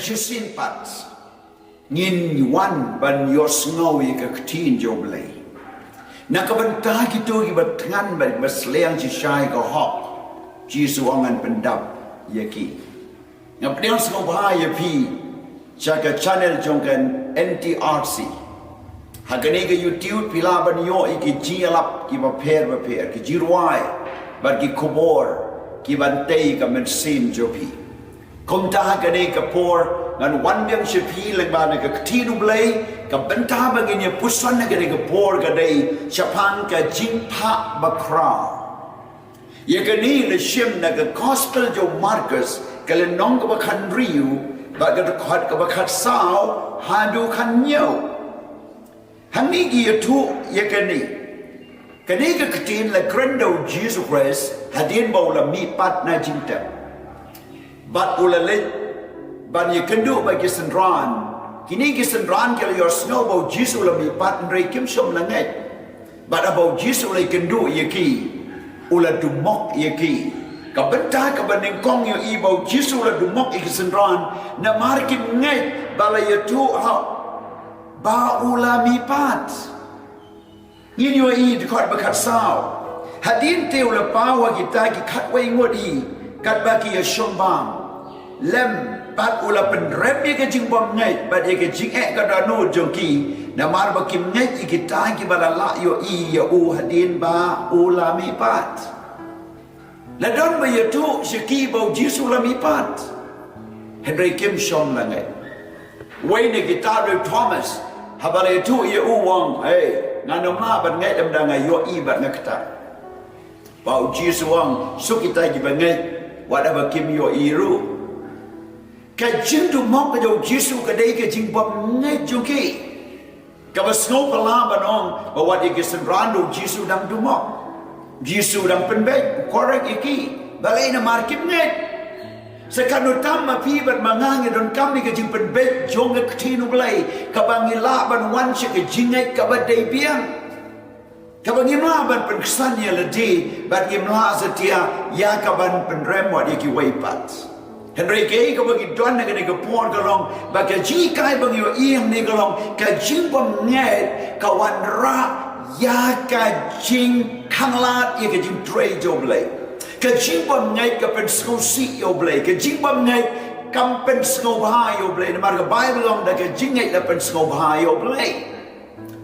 kachusin pat ngin wan ban yos ngau ye ka ktin joblay nakabanta gitu gibat ngan ban masleng si shai ka hok jisu angan pendap yaki ngapdiang sngau ba ye pi chaka channel jongkan NTRC hagane ga YouTube pila ban yo iki jialap ki ba pher ki jirwai bar ki kobor ki bantei ka men sim jopi komta hagane ka por ngan wan biang shepi lang ba na ka ktinu blai ka banta bagin ya pusan na gane ka por ka dai chapang ka jingphah bakhraw ye gani le shim na ka gospel jo Marcus ka le nong ka ba khan riu ba ka khat ka ba khat sao hadu khan nyau Hani gi tu ye kani ka ktin la krendo Jesus Christ hadin bau la mi pat na jinta bat ula le ban ye kendu ba gi sendran kini gi sendran ke your snow bau Jesus la mi pat ndrei kim som la ngai bat abau Jesus la kendu ye ki ula du mok ye ki ka benta ka baning kong yo i bau Jesus la du mok gi sendran na mar kim ngai bala ye tu ha ba ula mi pat yin yo i de khat ba khat sao hadin te ula pa wa kita ki khat wai ngodi kat ba ki shom bam lem pat ula pen rem ye ke jing bom ngai ba ye ke jing ka da no jong ki na mar ba kim ngai ki ta ki ba la yo i ya u hadin ba ula mi pat la don ba ye tu shiki ba jisu la mi pat henry kim shom la ngai wai ne kita de Thomas habare tu ye u wang hey ngano ma ban ngai dam da ngai yo i ba ngakta bau jisu wang su kita gi ba ngai whatever kim yo i ru ka jing du mok ka jo jisu ka dei ka jing bom ngai ju ki ka ba snow pa la ba nong ba wat ye san rando jisu dam du mok jisu dam pen be correct iki balai na mar kim ngai Sekarang utama pibat mangangi don kami ke jing penbet jong ke ktinu belai kabangi laban wan se ke jingai kabadai biang kabangi laban penkesan ya ledi bagi mlaza dia ya kaban penrem wa dia ki waipat Henry ke kabangi don ne ke por galong bagi jikai bangi yo iang ne galong ka jing bom ngai kawan ra ya ka jing kanglat ya ke jing trade job belai ka jimbam ngai ka pen snow si yo blay ka jimbam ngai kam pen snow ba yo blay na mar ka bible long da ka jingai da pen snow ba yo blay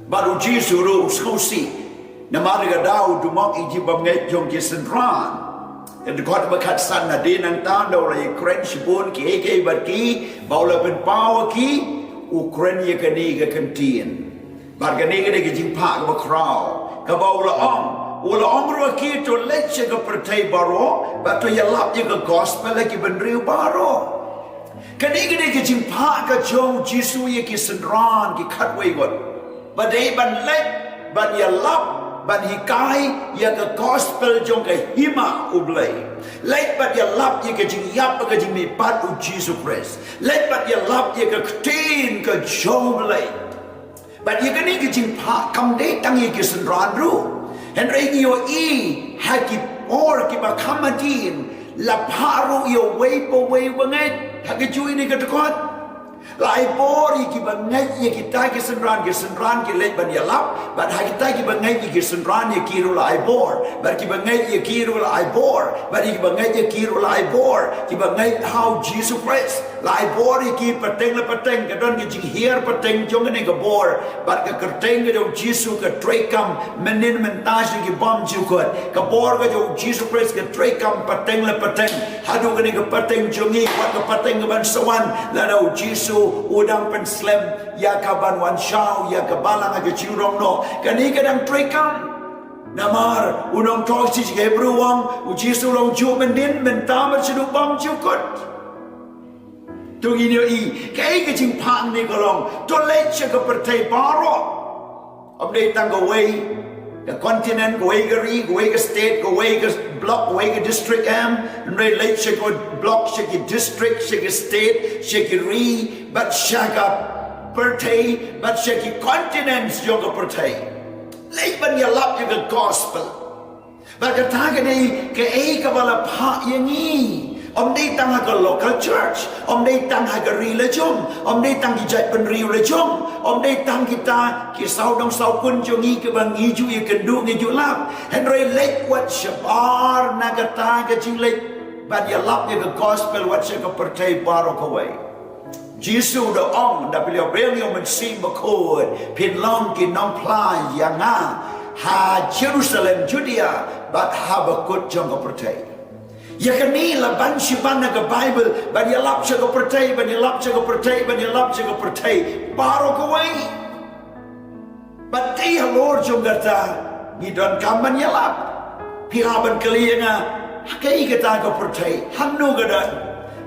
baru jisu ru snow si na mar ka dau du mok i jimbam ngai jong ki sendran en de kot ba khat san na de nang ta do la ukraine shibun ki ke ba ki ba la pen paw ki ukraine ye ka ni ka kantien bar ka ni ka de jingphah ka ba kraw ka ba la ong ula omro ki to leche ka pertai baro ba to yalap ye ka gospel ki benriu baro kani gede ki jingphah ka jong jisu ye ki sendran ki khatwei got ba dei ban let ban yalap ban hikai ye ka gospel jong ka hima ublai let ba yalap ye ka jing yap ka jing mi pat u jisu Christ let ba yalap ye ka ktin ka jong blai ba ye kani ki jingphah kam dei tang ye ki sendran ru Henry yo i haki or ki bakamadin la paru yo way po way banget haki chui ni katukot lai bori ki bangai ye kita ki senran ki lej ban yalap but haki ta ki bangai ki senran ye kiru lai bor but ki bangai ye kiru lai bor but ki bangai ye kiru lai bor ki bangai how Jesus Christ lai bori ki pateng la pateng ka don ki jing hier pateng jong ne ka bor but ka kerteng ka jo Jesus ka trekam menin mentas ki bom ju kot ka bor ka jo Jesus Christ ka trekam pateng la pateng hadu ka ne ka pateng jongi wat ka pateng ka ban sawan la do Jesus udang pen slem ya kaban wan shau ya kabalang aga churong no kani kadang trekam namar unong talk si Hebrew wang u Jisu long ju mendin mentamar sedu bang jukot tu ini i kai ke jingphah ni kolong to leche ka pertai baro update tang go way the continent go way ka state go way ka block go way ka district am re leche ko block shiki district shiki state shiki re but shaka pertai but shiki continents yoga pertai lei ban ya lap yoga gospel ba ka ta ka nei ka ei ka bala pha yangi Om đây tăng hai cái local church, om đây tăng hai cái religion, om đây tăng cái chạy bên religion, om đây tăng kita cái sau đông sau quân cho nghi cái bằng nghi chú ý cần đu nghi chú làm, hen rồi lấy what shabar nagata cái chính lấy, bạn ya lap cái gospel what sẽ có percaya baru kawai. Jesus the ong đã beliau beliau mình sim bakod, pin long cái nong plai yang ha Jerusalem Judea, but ha bakod trong có percaya. Ya kanila ban shibana ka Bible ban yalap siya ka percaya ban yalap siya ka percaya ban yalap siya ka percaya baro ka way but they Lord jung gata ngidon kaman yalap piraban kaliya nga hakai kita ka percaya hannu gada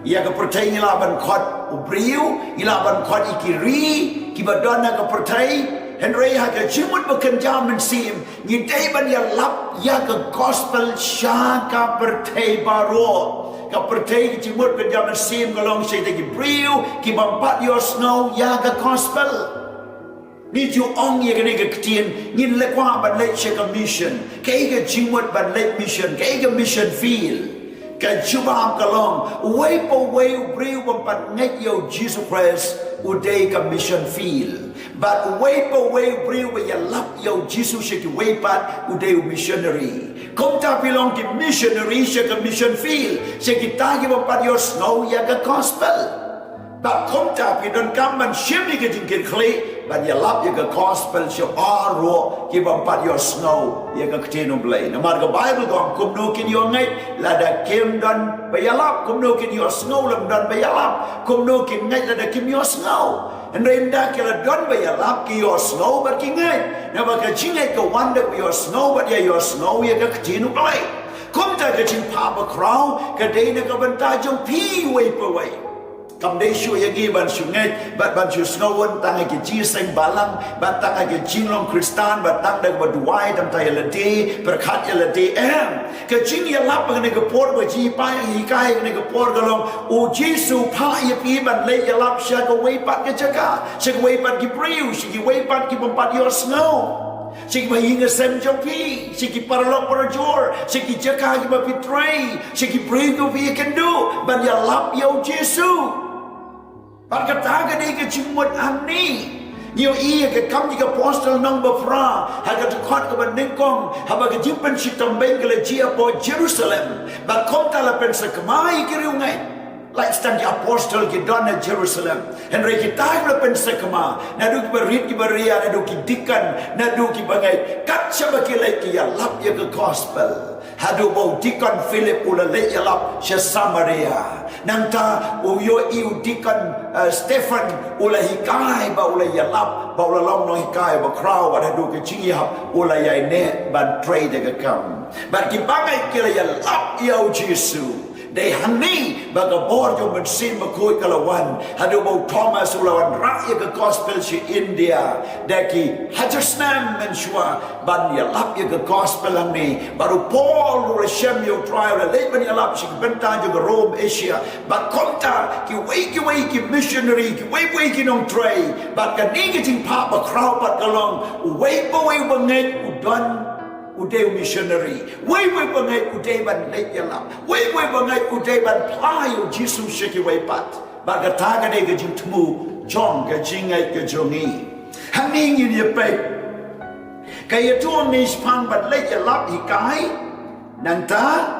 ya ka percaya ilaban khot ubriu ilaban khot ikiri kibadon na ka percaya Henry haga jimut bekerja mensim ni day ban ya lap ya ke gospel sya ka pertai baru ka pertai jimut bekerja mensim kalong saya tegi briu ki bampat your snow ya ke gospel ni ju ong ya kene ke ketien ngin le kwa ban le che ka mission ke ke jimut ban le mission ke mission field ka jubam kalong way po way briu bampat ngai yo Jesus Christ uday ka mission field but way po way briu we ya lap yo Jesus shiki way pat uday missionary kom ta pilong ki missionary shika mission field shiki tagi bampat yo snow ya ka gospel but kom ta pidon kamban shimi ke jingkin kli but ya lap ya ka gospel shio aro ki bampat yo snow ya ka ketino blay namar ka Bible ko kum no kin yo ngai la da kim don bayalap kum no kin yo snow lam don bayalap kum no kin ngai la da kim yo snow and renda kila don bayalap ki yo snow but ki ngai na ba ka jingai ka wanda yo snow but ya yo snow ya ka ketino blay kum ta ka jingphah bakhraw ka dei na ka banta jong pi way pa way kam dei shu ya gi ban shu ngai bat ban shu snow won tang ki ji seng balang bat tang ki jing long kristan bat tang da ba duai tam tai la de perkhat ya la de ka jing ya lap ne ka por ba ji pa hi kai ne ka por ka long o jisu pha ya pi ban le ya lap sha ka wei pat ka chaka sha ka wei pat ki priu shi ki wei pat ki bampat your snow Siki mahinga sem jopi, siki paralok parajor, siki jaka ki mapitray, siki brigo vi can do, ban ya lap yo Jesu. Pagkataga ni ka chimut ani. Niyo iya ka kam ni ka apostle nang bafra, haga tukot ka bandingkong, haba ka jimpan si tambeng ka lejia po Jerusalem, ba kom tala pensa kamay kiriungay. Like stand the apostle ki dona Jerusalem Henry kita la pensa kama nadu ki barit ki baria nadu ki dikan nadu ki bagai kat saba ki lai ki ya lap ya ke gospel hadu bo dikan Philip ula le ya lap sha Samaria nanta u yo iu dikan Stephen ula hikai ba ula ya lap ba ula long no hikai ba crowd hadu ki jingi hap ula ya ne ban trade ke kam ba ki bagai ki la ya lap ya Jesus They hani baga borjo mensim bakoi kalawan hadu bau Thomas ulawan rakyat ke gospel si India daki hajasnam menshua ban ya lap ya ke gospel ni baru Paul ula shem yo trial le ban ya lap si bentan jo Rome Asia ba konta ki wei ki missionary ki wei ki nong tray ba ka ni ki jingphah bakhraw pat kalong wei bangai udon Uday missionary, way bangai uday ban late yalap, way bangai uday ban playo Jesus shiki way pat, bagataga de gajing tmu, John gajing ay gajongi. Hanging in your pay. Kaya tuon mis pang ban late yalap hikai, nanta,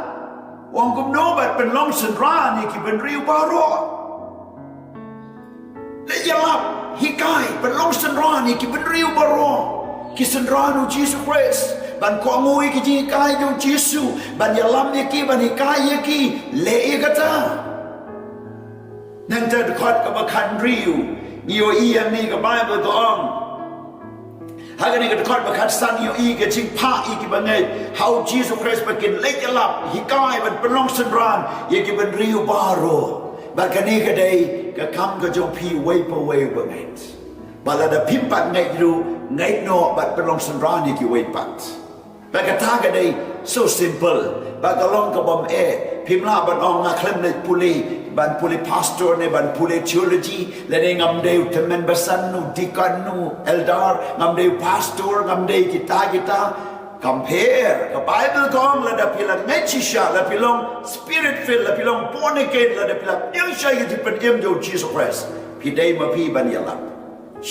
wong kum no bat ben long sen ra ni ki ben riu baro. Late yalap hikai ben long sen ra ni ki ben riu baro. Kisan ra no Jesus Christ. Ban ko ngui ki ji kai jo Jesu ban ya lam ye ki ban hikai ye ki le ye kata nang ta khot ka ba khan riu yo i am ni ka Bible ko om ha ga ni ka khot ba khat san yo i ka jingphah i ki bangai how Jesus Christ ba kin le ya lap hikai ban pelong san ran ye ki ban riu baro ba ka ni ka dei ka kam ka jo pi wei pa wei bangai bala da pimpat ngai ru ngai no bat pelong san ran ye ki wei pat Bagataga day so simple. Bagalong ka bom pimla ban ong nga klem na puli pastor ne ban puli theology lene ngam day temen basan nu dikan nu eldar ngam day pastor ngam day kita compare ke Bible kong la da pilang nechisha la pilang spirit fill la pilang born again la da pilang yang syai ke pen em jo Jesus Christ pi dai ma pi ban ya lap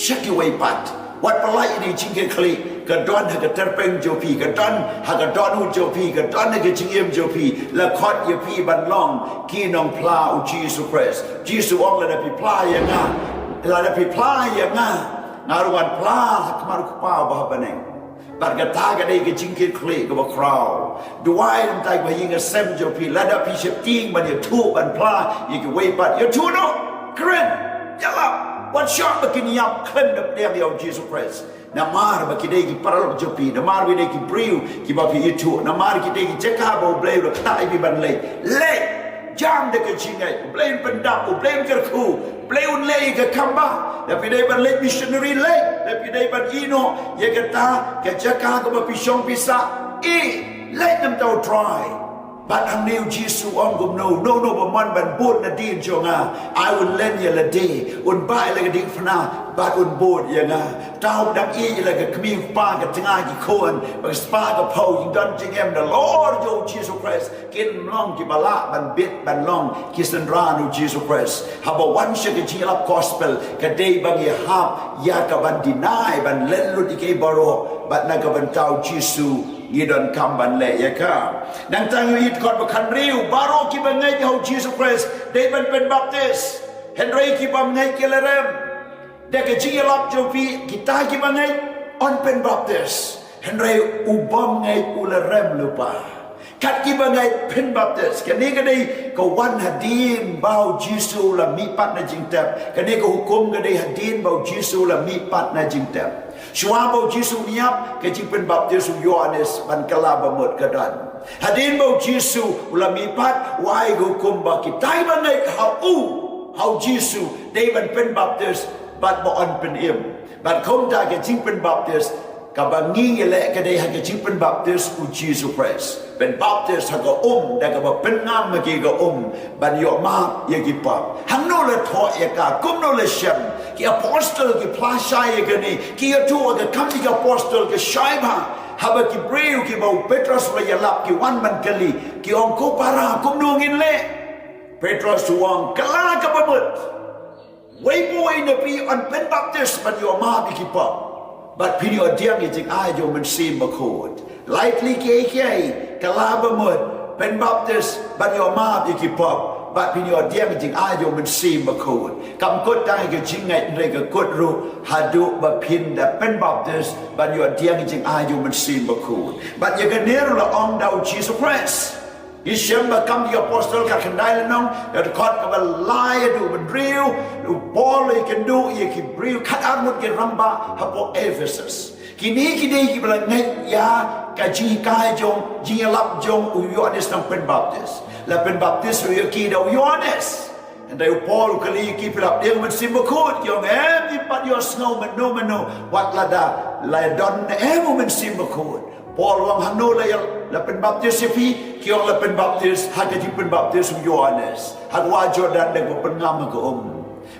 shaki wai pat wat palai ni jingke kli ke don ha ke terpeng jo pi ke don ha ke don hu jo pi ke don ha ke jing em jo pi la khot ye pi ban long ki nong pla u Jesus Christ Jesus ong la da pi pla ya nga la da pi pla ya nga ngaruan pla kemaru pa bah baneng bargata ga dei ke jingke kli ke bakhraw duai lam tai ba yin ga sem jo pi la da pi shep ting ban ye thu ban pla ye ke wei pat ye thu no kren ya la what shot begini yap klem de dia dia Jesus Christ namar ba kidei ki paralok jopi namar bi dei ki briu ki ba pi itu namar ki dei ki cheka bo blei lo ta bi ban le jam de ke chingai blei pendap blei ke khu blei un le ke kamba da pi dei ban le missionary le da pi dei ban ino ye ke ta ke cheka ko ba pi shong pi sa let them to try. But I knew Jesus on go no but man ban board na din jonga I would lend you la day un buy like a ding fana but un board ya nga tao dak e like a kmi pa ka tinga ki kon ba spa ka pau yin don jing em the Lord jo Jesus Christ kin long ki bala ban bit ban long ki san ra no Jesus Christ how about one shake ji lap gospel ka day bang ye hap ya ka ban deny ban len lu di ke baro but na ka ban tao Jesus ye don kam ban le ya ka nang tang yu it kot bakan riu baro ki ban ngai ho Jesus Christ they ban pen baptist Henry ki bam ngai ki lerem de ke ji lap jo pi kita ki ban ngai on pen baptist Henry ubam ngai ulerem lupa kat ki ban ngai pen baptist ke ni ke dei ko wan hadin bau Jesus la mi pat na jing tap ke ni ko hukum ke dei hadin bau Jesus la mi pat na jing tap Shua bau Jesus niap ke jing pen baptist Yohanes ban kala bamut kadan hadin bau Jesus ulami pat wai go kumba ki tai ban ngai how Jesus they ban pen baptist but bo on pen im but kom ta ke jing pen baptist ka bangi le ke dei ha ke jing pen baptist u Jesus Christ pen baptist ha go da ka ba pen ngam ma ki go ban yo ma ye ki pa hang no le tho ye ka kum no le shem ki apostle ki plasha ye ke ni ki ya tu ga kam ki apostle ke shaiba haba ki breu ki bau Petrus la ya lap ki wan man kali ki ong ko para kum no ngin le Petrus wang kala ka babut wei boy na pi on pen baptist ban yo ma bi ki pa but pini o diang i jing ai jo man sim ma khod likely ke kala babut pen baptist ban yo ma bi ki pa but pini o diang i jing ai jo man sim ma khod kam kot dai ke jing ngai re ke kot ru hadu ba pin da pen baptist ban yo diang i jing ai jo man sim ma khod but ye ke ner la ong dau Jesus Christ Ishem ba kam di apostle ka kendai lenong da kot ka ba lai du ba driu du Paul ye can do ye ki briu kat armut ke ramba hapo Ephesus kini kidei ki bala ngai ya ka ji kai jong ji lap jong u Yohanes nang pen baptist la pen baptist ye ki da Yohanes and they Paul kali ki pilap dia men simbakut yong di pat yo snow men no wat lada la don men simbakut Paul wang hanu la pen baptist fi kiong la pen baptist haga di pen baptist Yohanes hagwa Jordan de ko pen ngam ko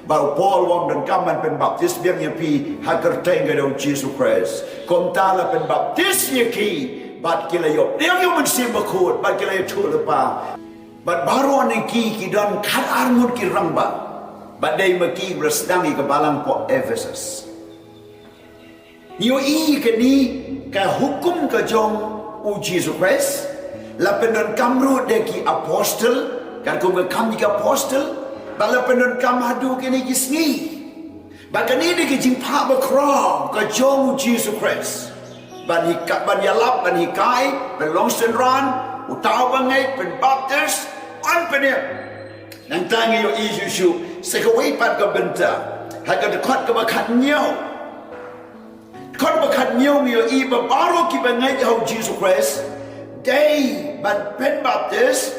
Baru Paul wang dan kaman pen baptist biang ye pi hagar tenga do Jesus Christ kom tala pen baptist ye ki bat kila yo dia yo men simbakut bat kila yo tu lepa bat baru ane ki don kat armut ki rangba bat dai maki bersedangi ke balang po Ephesus Niyo ke ni ka hukum ka jong u Jesus Christ la pendon kamru de ki apostle kan kum ka kam ki apostle ba la pendon kam hadu ke ni ki sngi ba ka ni de ki jingphah bakhraw ka jong u Jesus Christ ban hi ka ban ya lap ban hi kai ban long sen ran u tao ba ngai pen baptist on pen ya nang tang yo isu se ka wei pat ka benta ha ka de khot ka ba khat nyau kon bakat nyong yo iba baro ki bangai ho Jesus Christ day ban pen baptist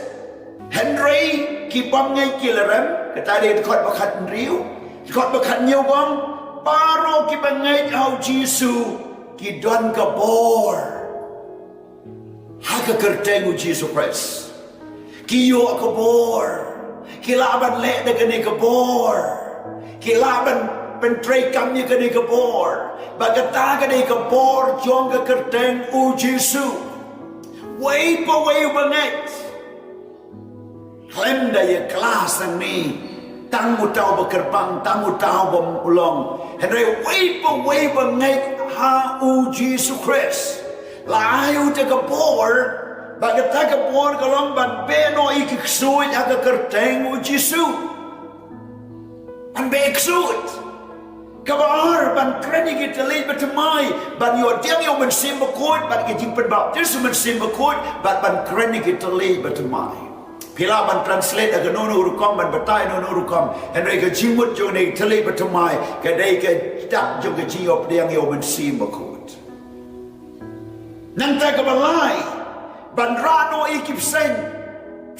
Henry ki bam ngai kilaram kata dia kon bakat riu kon bakat nyong bang baro ki bangai ho Jesus ki don ka bor ha ka kerteng Jesus Christ ki yo ka bor ki laban le de ka ni ka bor ki laban pentrekam ni kini kebor, bagata kini kebor jong ke kerteng u Jesu, way pa way banget, klem daya kelas ni, tamu tahu berkerbang, tamu tahu berulong, henry way pa way banget ha u Jesu Christ, layu te kebor. Bagata kebor kalong ban beno ikiksud aga kerteng u Jesu. Ban beksud. Kabar ban kreni kita lead batamai ban yo diam yo mensim bakut ban kijing penbaptis mensim bakut ban kreni kita lead batamai. Pila ban translate aga nono urukam ban batai nono urukam henry ka jimut jo ne tele batamai kadai ka tak jo ka jiop diam yo mensim bakut. Nang ta kabalai ban rano ikip sen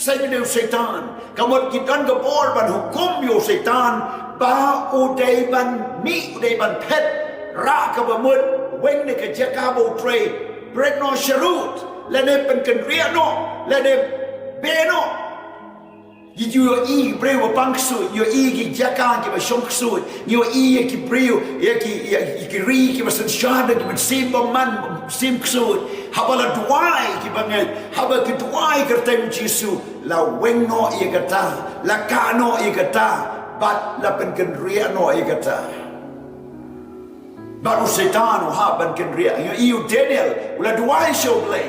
meneu setan kamot kitan gebor ban hukum yo setan ba udai ban mi udai ban pet ra ka bamut weng ne ka jaka bo tre bread no sharut lene pen ken riano lene beno yo i breu bangsu yo i ki jaka ki ba shonksu yo i ki breu ki ri ki ba san shada ki ba simba man simksu habala duai ki bangai haba ki duai kertem Jesu la wengo i kata la kano i kata bat la pen ken ria no i kata baru setan ha ban ken ria yo i Daniel la duai show play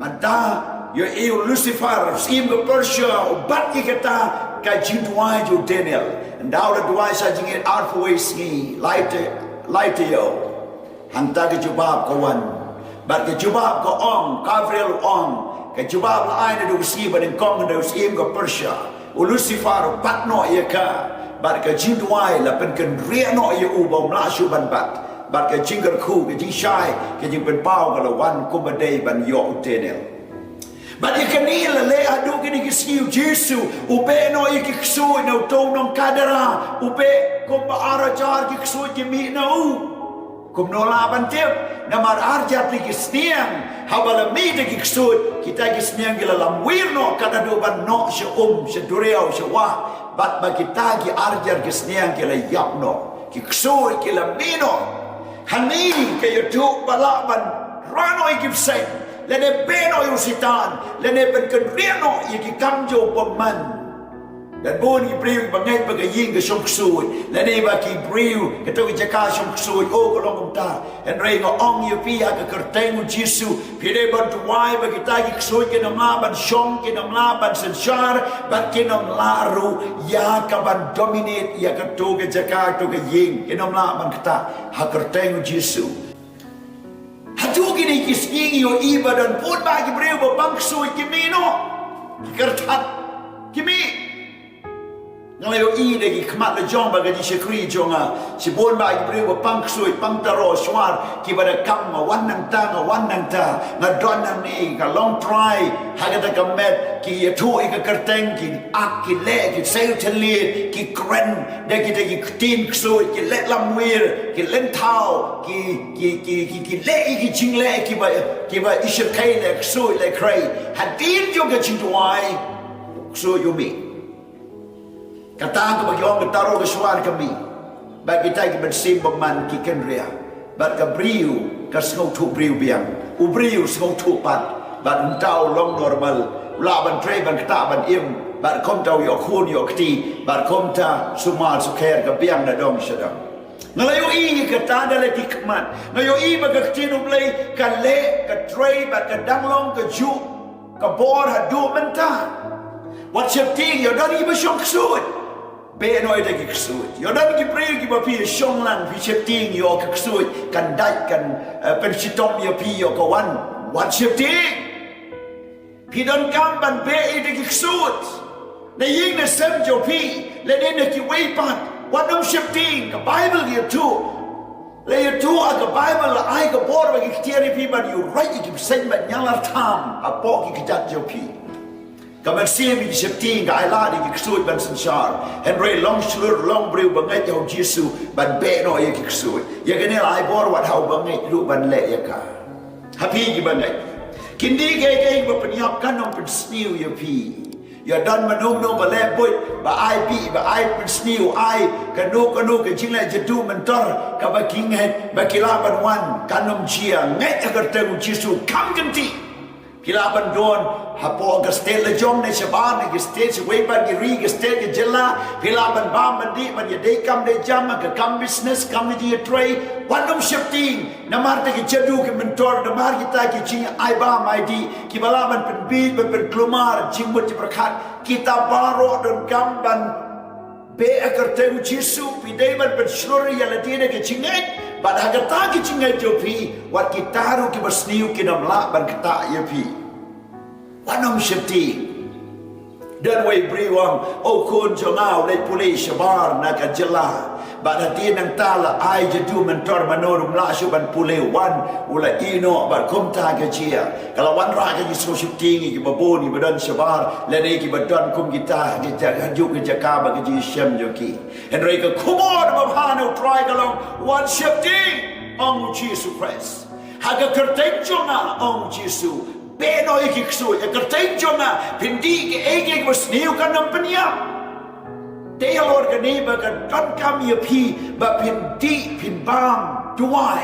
mata yo eu Lucifer sim ke Persia bat ikata ka jinduai jo Daniel ndau la duai sa jingit arfoi ski light yo hanta ke jubab kawan bat ke jubab ko ong Gabriel ong ke jubab la aina do ski ban kong do sim ke Persia u Lucifer bat no ka bat ke jinduai la pen ken ria no ye u bom la shu ban bat ke jingar khu ke jing shai ke jing pen pau ka la wan kumadei ban yo Daniel. But ikanila le adu kini kisiu Jesu ube no ikiksu no tong nong kadara ube kumba arajar kiksu jimi na u kum no laban tip namar arjar kisniang habala mi de kiksu kita kisniang gila lamwir no kadadu ban no se dureo se wa bat ba kita ki arjar kisniang gila yap no kiksu gila mino hani kayo tu balaban rano ikipsay lene beno yung sitan, lene ben kenriano yung kamjo paman. Dan bon ibriw bangay pagaying ka siyong ksud, lene ba ki briw kato ijaka siyong ksud, o kolong ta, and ray nga ong yupiya ka kerteng mo Jesu, pide ban tuway ba kita ki ksud kinamlaban siyong kinamlaban sensyar, bat kinamlaro, ya ka ban dominate, ya kato ijaka to kaying, kinamlaban kita, ha kerteng mo Jesu. Hatu kini kisngi yo iba dan pun bagi breu bangsu kimi no kertat kimi ngalayo i de kmat le jong bagi di sekri jonga si bon bagi breu bangsu pangtaro swar ki bada kam wan nang ta na don nang ni ka long try hagata kamet ki tu ik kerteng ki ak ki le ki sel tele ki kren de ki tin ksu ki le lamwir ki len tau ki le ki jingle ki ba isher kai le ksu le krai hadin jo ga chindwai ksu yo mi kata ko bagyong taro ga swar kami bagi tay ki bensim baman ki kenria bat ka briu ka sngau tu briu biang u briu sngau tu pat bat tau long normal la ban tre ban kta ban im bat kom tau yo khun yo kti bat kom ta sumal su kher ka biang na dong shadam ngalayo i ka ta dale tikmat ngayo i ba ka tinu play ka le ka tre bat ka danglong ka ju ka bor ha du menta what you think you don't even shock suit be no ide kiksud yo dan ki pray ki ba pi shong lang pi chepting yo kiksud kan dai kan pen chitom yo pi yo kawan what chepting pi don kam ban be ide kiksud na ying na sem jo pi le ne ki wei pat what no chepting ka bible ye tu le ye tu a ka bible ai ka bor ba ki tiari pi ban you right ki sen ba nyalar tam a po ki jat jo pi kaman siya mi septing ka ala di kiksud ban sensyar henry long slur long brew banget yaw Jesu ban be no ya kiksud ya ganel ai bor wat how banget lu ban le ya ka happy ki banget kindi kay ba penyapkan ng pensniu ya pi อย่าดันมานุ่มนุ่มมาแลบุยบ่ไอปีบ่ไอเป็นสนิวไอกันนูกันจริงเลยจะดูมันตอร์กับบ่กิงเห็ดบ่กีฬาบันวันกันนมเชียไงจะกระเตงจิสุคำกันทีกีฬาบันโดนฮับพอกับสเตลจงในชาวบ้านในสเตจเวบันกีรีกับสเตจเจล่ากีฬาบันบ้ามันดีมันอย่าได้กำได้จำมันก็กำบิสเนสกำได้เทรดวันนมเชฟติงน้ำมันแต่กิจดูกับมันตอร์น้ำมันกิตากิจริงไอบ้าไม่ดีกีฬามันเป็นบีดมันเป็นกลุ่มมาร์จิงบุตรประคัดกีตาบาร์โรดนกำบันเบะกระเตงจิสุปีเดมันเป็นสโลรียาลตีเนี่ยกิจริงไงบัดหากตากิจริงไงโจพีวัดกีตารุกิบัสนิวกินำละบันกตาเยพีวันนมเชฟตีเดินไว้บริวังโอ้คุณจงเอาในปุริชบาร์นักจลาบัดที่นังตาละไอจะดูมันตอร์มโนรุมลาชุบันปุเลวันอุลาอีโนบัดคมตากเจียกลาวันรากันยิโซชิติงกิบบูนีบัดชบาร์และในกิบัดดันคุมกิตากิจการยุกิจกาบักจิเชมโยกีเห็นไรก็คุมอดมาพานุทรายกันลงวันเชฟตีองค์จีสุคริสหากกระเตงจงอาองค์จีสุเบโนอีกส่วนกระเตงจงอาพินดีกเอกวัสนิวกันนำปัญญาเตลอดกันนี้บักันต้นกำยพีบัพินดีพินบามด้วย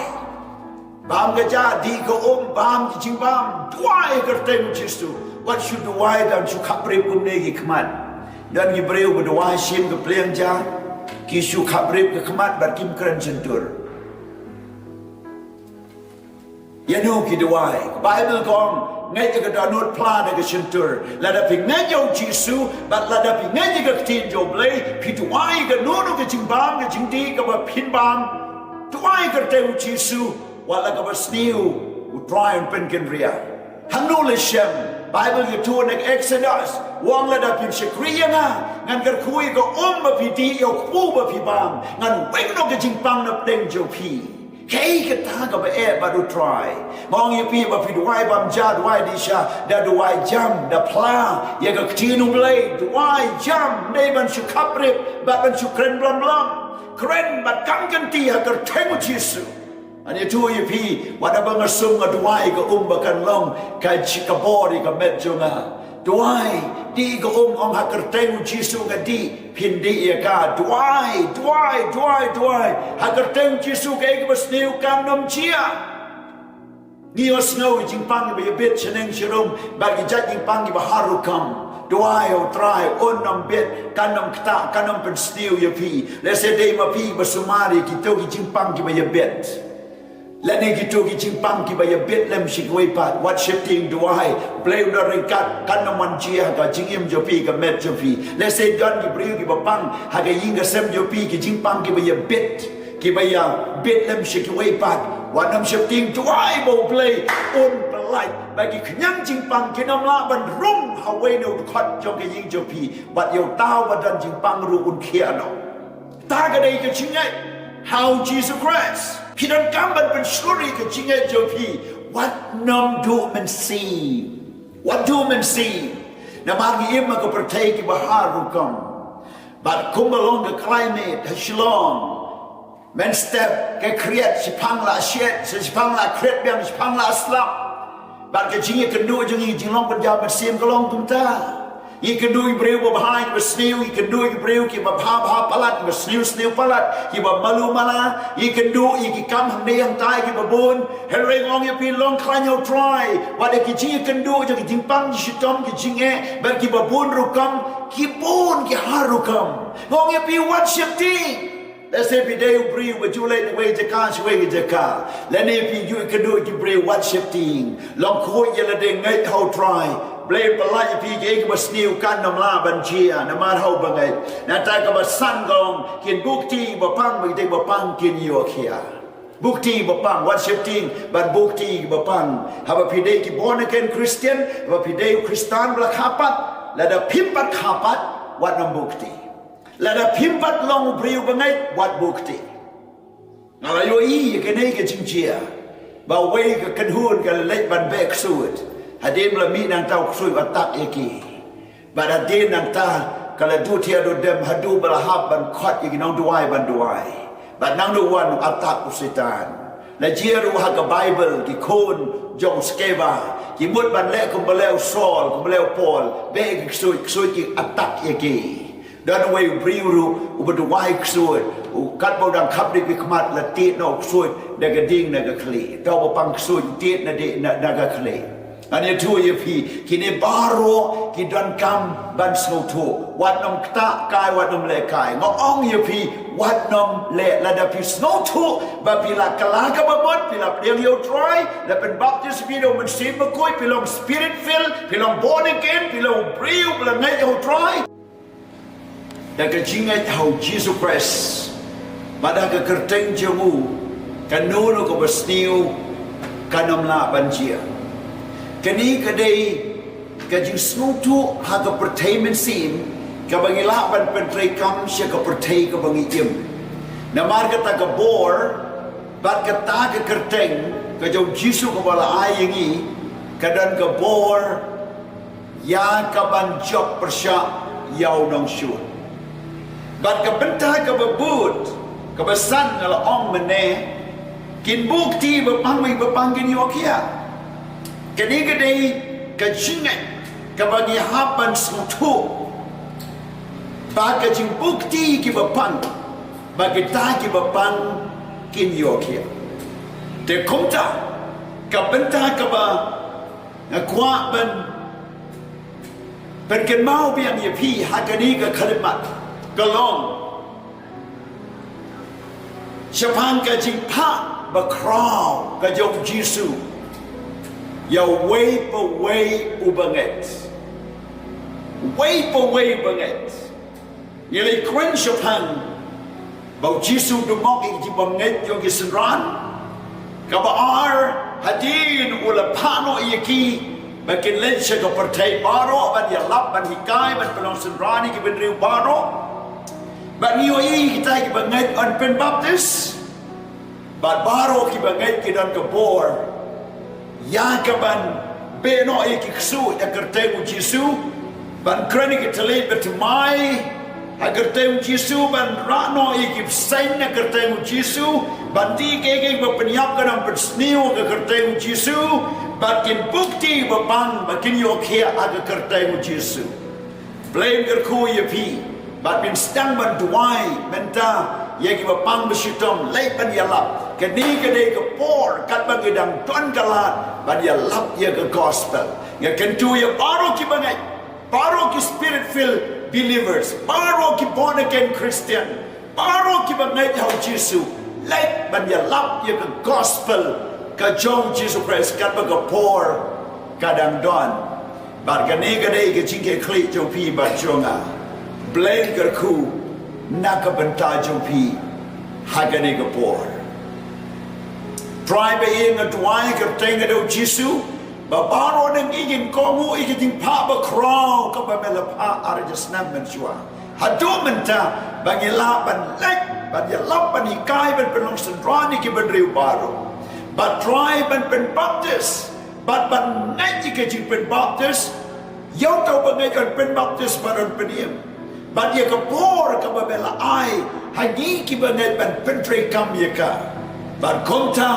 บามกระจาดีก็บามจริงบามด้วยกระเตงจิสุวัดชุดด้วยดันชุขับเรียบกุมเนกิขมันดันกิบเรียวบัดด้วยชิมกับเปลี่ยนจ้ากิชุขับเรียบกับขมันบัดกิมกรันจันตุร์ยันหูกิดวยไบเบิลกองไงจะกระดานนพลาดกับฉันตัวแล้วได้พิงไงโยจิสุบัดแล้วได้พิงไงจะกระทิ้งโยบเลยพิจวายกับนู้นกับจิงบามกับจิงดีกับแบบพินบามทวายกับเตวจิสุว่าแล้วกับสนิวอุตรายเป็นกันเรียฮันนูเลเชมไบเบิลอยู่ทั่วในเอ็กซ์ดัสวางแล้วได้พินเชครียนะงั้นกันคุยกับแบบพิดีโยคู่แบบพิบามงั้นเว้งนกกับจิงปังนับเด้งโยพีแค่กันตากับเอบาดูทรายมองยี่ปีว่าพี่ดูไอ้บำจาดูไอ้ดิชาดาดูไอ้จำดาพลาอย่างกับทีนุ่มเลยดูไอ้จำในบรรชุขับเรียบบัดบรรชุเครนบลัมเครนบัดกังกันตีหากระเทงจิสุอันนี้ทั่วยี่ปีว่าดับเบิลซุ่มกับดูไอ้กับบักันลงกับชิคาบอรีกับเม็ดจงอาดูไอ้ดีกับหากระเทงจิสุกันดีพินดีเอกาดูไอ้หากระเทงจิสุกับเอกบัสนิวกันนมเชียนี่ว่าสโนว์จิงปังกับเบ็ดเชนงชิรุมบัดกิจัดจิงปังกับฮารุคัมดูไอ้ตรายนมเบ็ดกันนมกตากันนมเป็นสนิวยพีและเสด็จมาพีบัสุมารีกิโตกิจิงปังกับเบ็ดและในกิโตกิจิงปังกับเบ็ดเล่มชิกไว้ปัดวัดเชฟติงดูไอ้เปลวดาริกัดกันนมันเชียกับจิงอิมโจพีกับเม็ดโจพีและเสด็จกับปริวกับปังหากยิงกับเซมโจพีกับจิงปังกับเบ็ดกิบายาเบ็ดเล่มชิกไว้ปัดวันน้ำเชฟติงตัวไอ้โบเปลย์ปลายบางทีขยันจิงปังกินน้ำลาบันรุ่งฮาวเวนูขัดจงกิยิงโจพีบัดเยาวต้าบัดดันจิงปังรูอุนเขียนอตากระไดกันชิงไง How Jesus Christ พี่ดันกำบันเป็นสตอรี่กันชิงไงโจพี What น้ำดูมันซีWhat do man see น้ำมันยิ่งมันก็ประเทศที่บาฮารุกัมบัดคุมบอลงกับคลายเมทฮัชลองมันสเต็ปแกเครียดสิพังละเช็ดสิพังละเครียดเบี้ยสิพังละสลับบางทีจริงๆกันดูจริงๆลองปัญญามันเสียมก็ลองตุ้มตาอีกกันดูอีเบรวบหายมาสนิวอีกกันดูอีเบรวกี่มาพาพลัดมาสนิวพลัดกี่มามาลูมาลาอีกกันดูอีกกำหังเดียงตายกี่มาบุญเฮเรงลองยี่ปีลองคลายเอาทรายว่าเด็กจริงกันดูจะกินปังชิตอมกี่จริงแบบกี่มาบุญรุกำกี่บุญกี่ฮารุกำลองยี่ปีวัดเชียบตีและเสพเดียวบริวมาจุเลนเวจะการช่วยจะกาและนี่พี่ยูกันดูกี่บริววัดเชฟติงลองคุยยันละเด้งไงเท่าทรายเบลปลายพี่เองมาสนิวกันน้ำลาบัญชีน้ำมันเท่าบังไงนั่นแต่ก็มาสั่งกองกินบุกทีบ่ปังไม่ได้บ่ปังกินยูเคียบุกทีบ่ปังวัดเชฟติงบัดบุกทีบ่ปังหากพี่เด็กบอนเกนคริสเตียนว่าพี่เด็กคริสตานบลักขาปัดและเดพิมปัดขาปัดวัดน้ำบุกทีและได้พิมพ์บัดลงบริวบังไงวัดบุกตีอะไรอยู่อีกันนี่กันจริงเชียบ่าวเวกับกันหุ่นกันเล็กบันเบกสูดฮัดเดนละมีนางเต้าสุยวัดตักเอกีบัดฮัดเดนนางตากันละดูเทียดูเดมฮัดดูบลาฮับบันคอดอีกน้องดูไอบันดูไอบัดนางดูวันอัตตักอุสิตาน la jeru ha ka Bible ki khon jong skeva ki mut ban le ko baleu sol ko baleu pol be ki sui ki attack ye ki dan way briuru u bedu wai sui u kat bo dang khap di kmat la ti no sui da ga ding na ga kli do bo pang sui ti na di na ga kli ani tu ye pi ki ne baro ki dan kam ban sno tu wat nom kta kai wat nom le kai ngo ong ye pi wat nom le la da pi sno tu ba pi la kala ka ba bot pi la priang yo try la pen baptist pi lo men sim ba koi pi lo spirit fill pi lo born again pi lo briu la ngai yo try da ka jingai how Jesus Christ pada ka kerteng jemu kanu ko basniu kanom la banjia kani kadai kajing snutu ha ka pertainment sim ka bangila ban pentrei kam sya ka pertai ka bangiyem na marga ta ka bor bat ka ta ka kerteng ka jau jisu ka bala ayingi kadan ka bor ya ka ban job persya yau nong shu bat ka bentah ka babut ka basan ngala ong mene kin bukti bapang bapangin yo kia kani kadai ka jingat ka bagi hapan sutu baga jing bukti ki bapang bagi ta ki bapang kin yo kia te komta ka benta ka ba na kwa ban ken mau biang ye pi hakani ka khalimat kalong Japan ka jingphah bakhraw ka jong jisu ya way ubanget way banget yelai kren Japan bau jisu dumok ik jibanget yung gisenran ka baar hadin ula pano yaki makin lensya ka partai baro ban yalap ban hikay ban pelong senrani ki benriu baro ban niyo kita ki banget on pen baptist ban baro ki banget ki dan ka bor ya kaban beno ikiksu ya kertemu jisu ban krani kitali betumai ha kertemu jisu ban rano ikip sain ya kertemu jisu ban ti keke bepenyap kanam bersniu ke kertemu jisu ban kin bukti bepang bakin yokia aga kertemu jisu blame kerku yepi ban bin stang ban duai menta yaki bapang bersyutom lay ban yalap kani kadai ke por kat bagi dang tuan kalat ban yalap ya ke gospel ya kentu ya baru ki bangai baru ki spirit filled believers baru ki born again Christian baru ki bangai how Jesus lay ban yalap ya ke gospel ka jong Jesus Christ kat bagi por kadang don bar kani kadai ke jingke klik jong pi ba jonga blame kerku naka benta jompi hagane gapor try ba ing atwai ka tenga do jisu ba baro nang igin komu igiting pa bakhraw ka ba melapa ara jasnam menjua hadu menta bangila ban lek ban yalap ban hikai ban penong sendrani ki ban riu baro ba try ban pen baptist ban ngai ki jing pen baptist yau tau bangai kan pen baptist baron peniem ban ye ka por ka babela ai hagi ki bangai ban pentre kam ye ka ban konta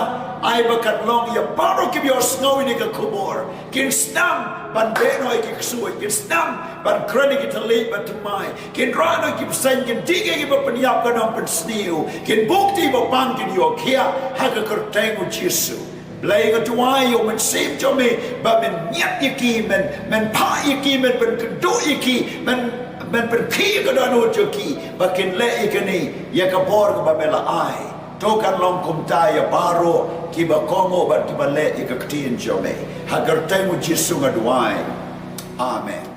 ai bakat long ya baro ki bior snow ni ka kubor kin stam ban beno ki ksui kin stam ban krani ki tali ban mai kin rano ki sen kin dige ki ba penyap ka nam pen sniu kin bukti ba bang kin yo kia ha ka kerteng jisu blai ka tuai yo men sip jo me ba men nyat yiki men pa yiki men ben kedu yiki men pergi ke danu joki bakin le ikani ya kapor ke babela ai tokan long kumta ya baro ki ba kongo ba ki ba le ikaktin jome hagar temu jisu ngaduai amen